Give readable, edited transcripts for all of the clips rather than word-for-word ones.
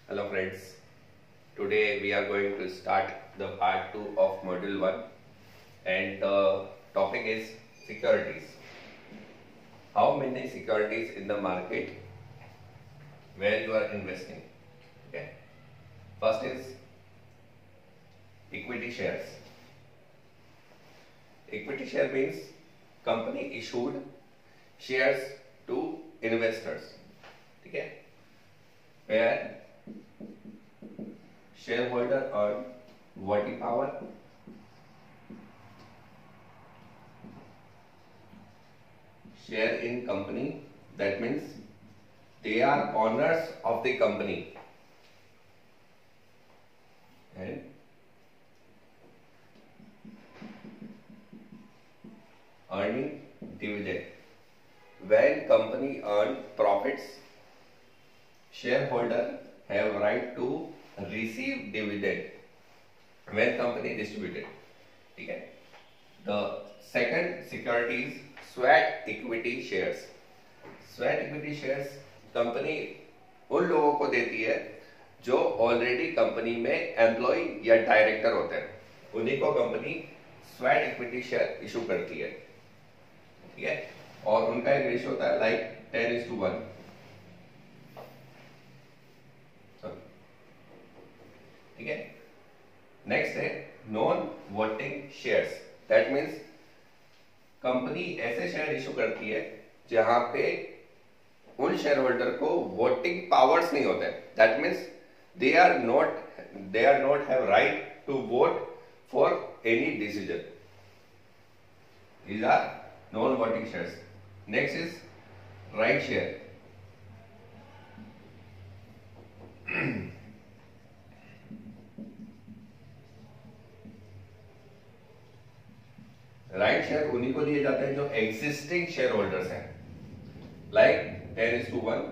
Hello friends, today we are going to start the part 2 of module 1 and the topic is securities. How many securities in the market where you are investing? Okay. First is equity shares. Equity share means company issued shares to investors. Okay. Where shareholder earn voting power, share in company, that means they are owners of the company, and earning dividend. When company earn profits, shareholder have right to receive dividend when company distributed. Okay. The second security is sweat equity shares. Sweat equity shares company उन लोगों को देती है जो already company में employ या director होते हैं, उन्हीं को company sweat equity share issue करती है. ठीक है. और उनका एक रेशियो होता है लाइक 10:1. ठीक है. नेक्स्ट है non voting shares. That means company ऐसे शेयर इशू करती है जहां पे उन शेयर होल्डर को वोटिंग पावर्स नहीं होते. That means they are not have right to vote for any decision. These are non voting shares. Next is right share. Right share उन्हीं को दिए जाते हैं जो एग्जिस्टिंग शेयर होल्डर्स हैं, like 10:1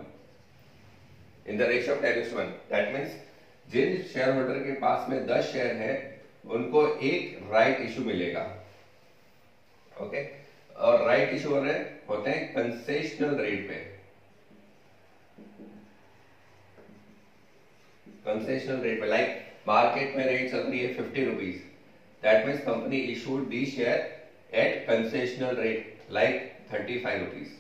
in the ratio of 10:1. That means जिन share holder के पास में 10 शेयर है उनको एक राइट इशू मिलेगा. ओके. और राइट इशू होते हैं कंसेशनल रेट पे. कंसेशनल रेट पे लाइक मार्केट में रेट चल रही है 50 rupees. That means company issued the share at concessional rate like 35 rupees.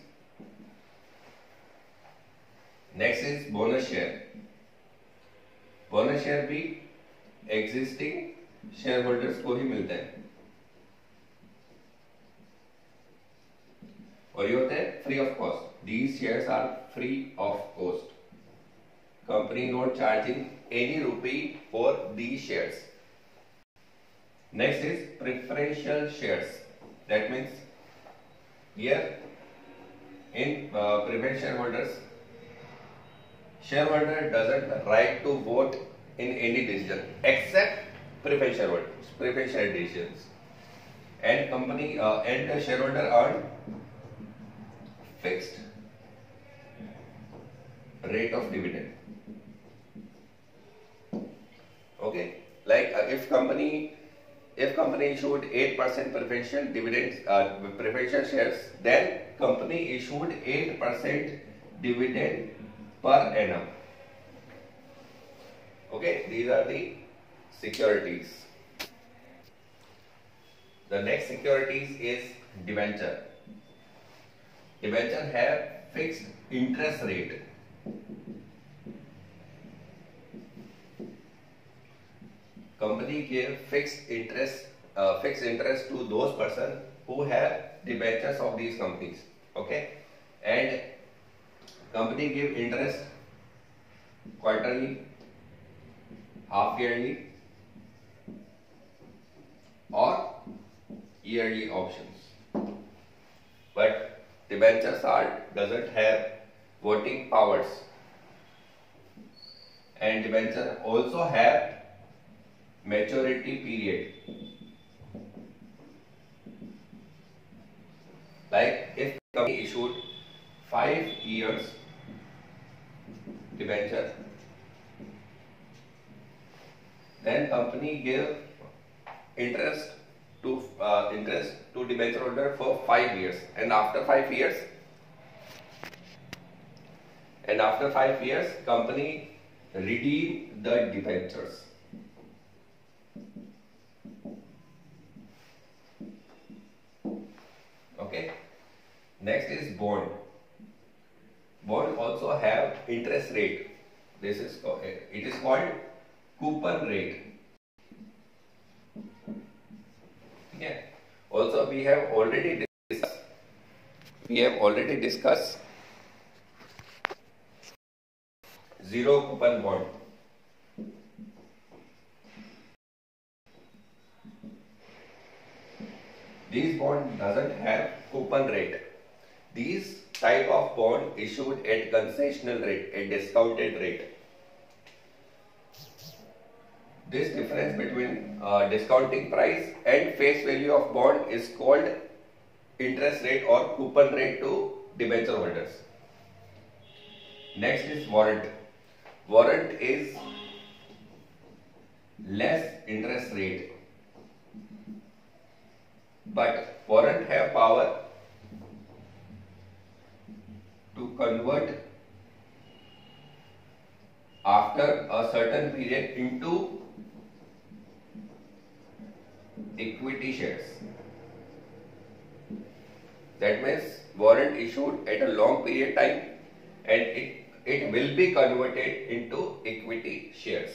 Next is bonus share. Bonus share भी existing shareholders को ही मिलते हैं और ये होते हैं free of cost. These shares are free of cost. Company not charging any rupee for these shares. Next is preferential shares. That means here in preferential shareholders, shareholder doesn't right to vote in any decision except preferential decisions, and company and the shareholder earn fixed rate of dividend. Okay, like if company issued 8% preferential dividends, preferential shares, then company issued 8% dividend per annum. Okay, these are the securities. The next securities is debenture. Debenture have fixed interest rate. Company give fixed interest to those person who have debentures of these companies. Okay, and company give interest quarterly, half yearly or yearly options. But debentures doesn't have voting powers, and debenture also have maturity period. Like if company issued 5 years debenture, then company give interest to debenture holder for 5 years, and after 5 years company redeem the debentures. Okay. Next is bond. Bond also have interest rate. It is called coupon rate. Okay. Also we have already discussed zero coupon bond. These bond doesn't have coupon rate. These type of bond issued at concessional rate, at discounted rate. This difference between discounting price and face value of bond is called interest rate or coupon rate to debenture holders. Next is warrant. Warrant is less interest rate, but warrant have power to convert after a certain period into equity shares. That means warrant issued at a long period time and it will be converted into equity shares.